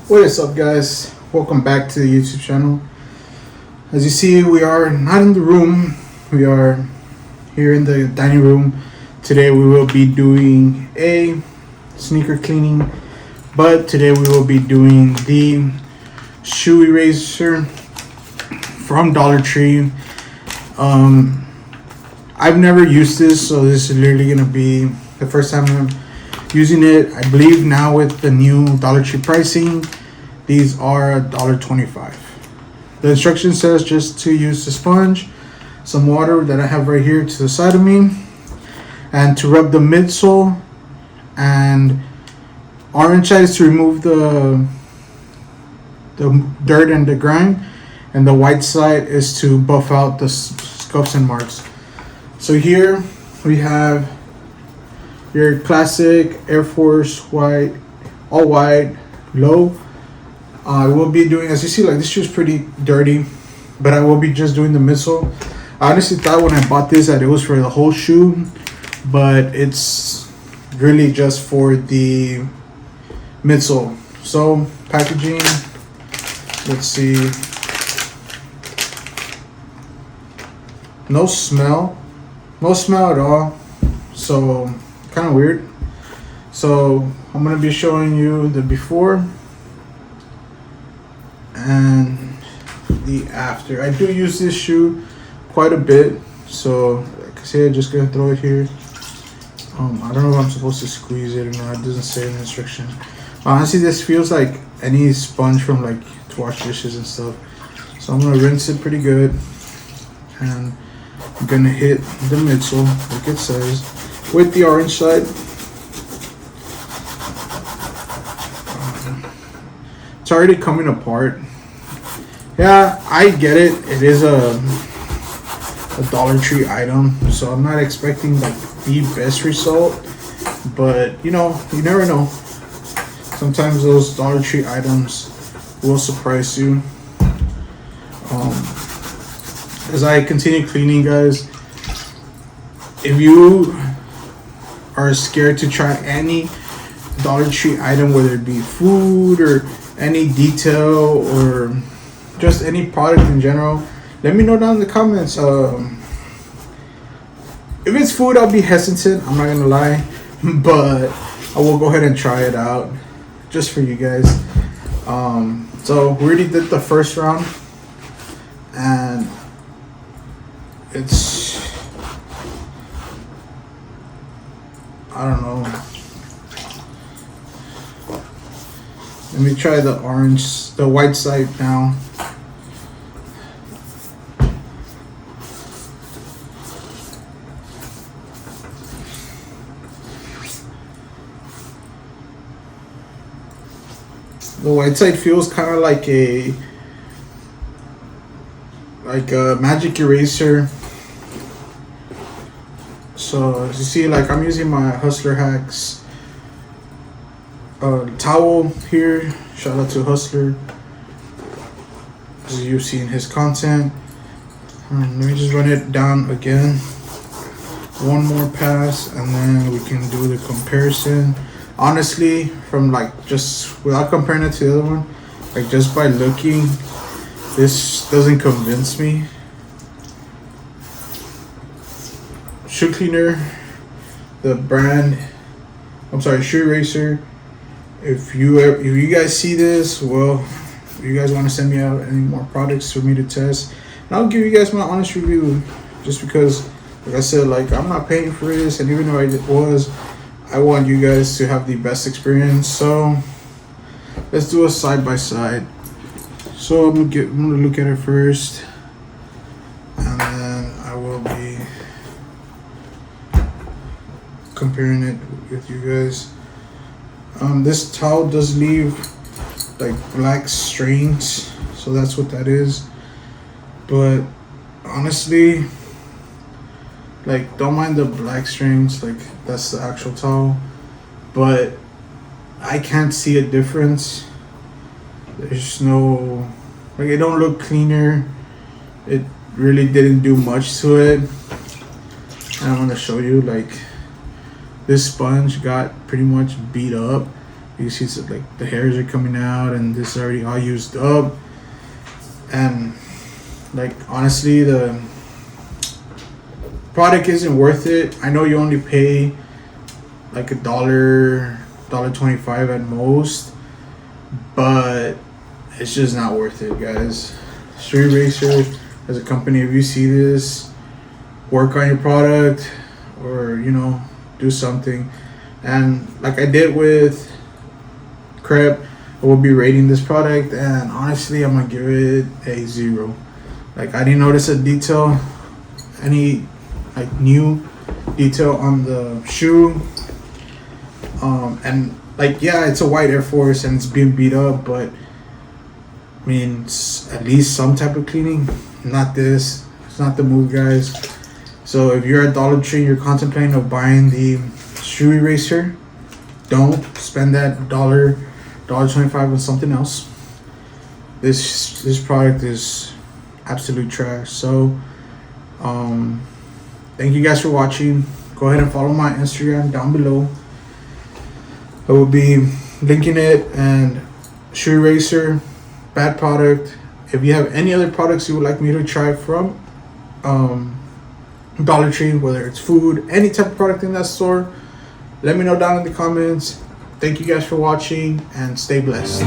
What is up, guys? Welcome back to the YouTube channel. As you see, we are not in the room, we are here in the dining room. Today we will be doing a sneaker cleaning, but today we will be doing the shoe eraser from Dollar Tree. I've never used this, so this is literally gonna be the first time I'm using it. I believe now with the new Dollar Tree pricing, these are $1.25. The instruction says just to use the sponge, some water that I have right here to the side of me, and to rub the midsole, and orange side is to remove the dirt and the grime, and the white side is to buff out the scuffs and marks. So here we have your classic Air Force white, all white, low. I will be doing, as you see, like this shoe is pretty dirty, but I will be just doing the midsole. I honestly thought when I bought this that it was for the whole shoe, but it's really just for the midsole. So packaging, let's see, no smell at all, so kind of weird. So I'm gonna be showing you the before and the after. I do use this shoe quite a bit, so like I said, I'm just gonna throw it here. I don't know if I'm supposed to squeeze it or not. It doesn't say in the instruction. Honestly, this feels like any sponge from like to wash dishes and stuff. So I'm gonna rinse it pretty good, and I'm gonna hit the midsole like it says with the orange side. It's already coming apart. Yeah, I get it. It is a Dollar Tree item, so I'm not expecting like the best result, but you know, you never know. Sometimes those Dollar Tree items will surprise you. As I continue cleaning, guys, if you are scared to try any Dollar Tree item, whether it be food or any detail or just any product in general, let me know down in the comments. If it's food, I'll be hesitant, I'm not gonna lie, but I will go ahead and try it out just for you guys. So we already did the first round, and it's, I don't know. Let me try the white side now. The white side feels kind of like a magic eraser. So as you see, like I'm using my Hustler Hacks towel here. Shout out to Hustler, as you've seen his content. Let me just run it down again, one more pass, and then we can do the comparison. Honestly, from like just without comparing it to the other one, like just by looking, this doesn't convince me. Shoe cleaner, the brand, I'm sorry, shoe eraser. If you guys see this, well, if you guys want to send me out any more products for me to test, and I'll give you guys my honest review, just because, like I said, like I'm not paying for this, and even though I want you guys to have the best experience. So let's do a side by side. So I'm gonna look at it first, and then I will be comparing it with you guys. This towel does leave like black stains, so that's what that is. But honestly, like, don't mind the black strings, like that's the actual towel, but I can't see a difference. There's no, like, it don't look cleaner. It really didn't do much to it. And I'm gonna show you, like, this sponge got pretty much beat up. You see, like the hairs are coming out, and this is already all used up. And like honestly, the product isn't worth it. I know you only pay like $1.25 at most, but it's just not worth it, guys. Street Racer as a company, if you see this, work on your product, or do something. And like I did with Crep, I will be rating this product, and honestly I'm gonna give it a 0. Like I didn't notice a detail, any like new detail on the shoe. And like, yeah, it's a white Air Force and it's being beat up, but I mean, it's at least some type of cleaning. Not this. It's not the move, guys. So if you're at Dollar Tree and you're contemplating of buying the shoe eraser, don't spend that $1.25 on something else. This product is absolute trash. So thank you guys for watching. Go ahead and follow my Instagram down below. I will be linking it. And shoe eraser, bad product. If you have any other products you would like me to try from Dollar Tree, whether it's food, any type of product in that store, let me know down in the comments. Thank you guys for watching, and stay blessed.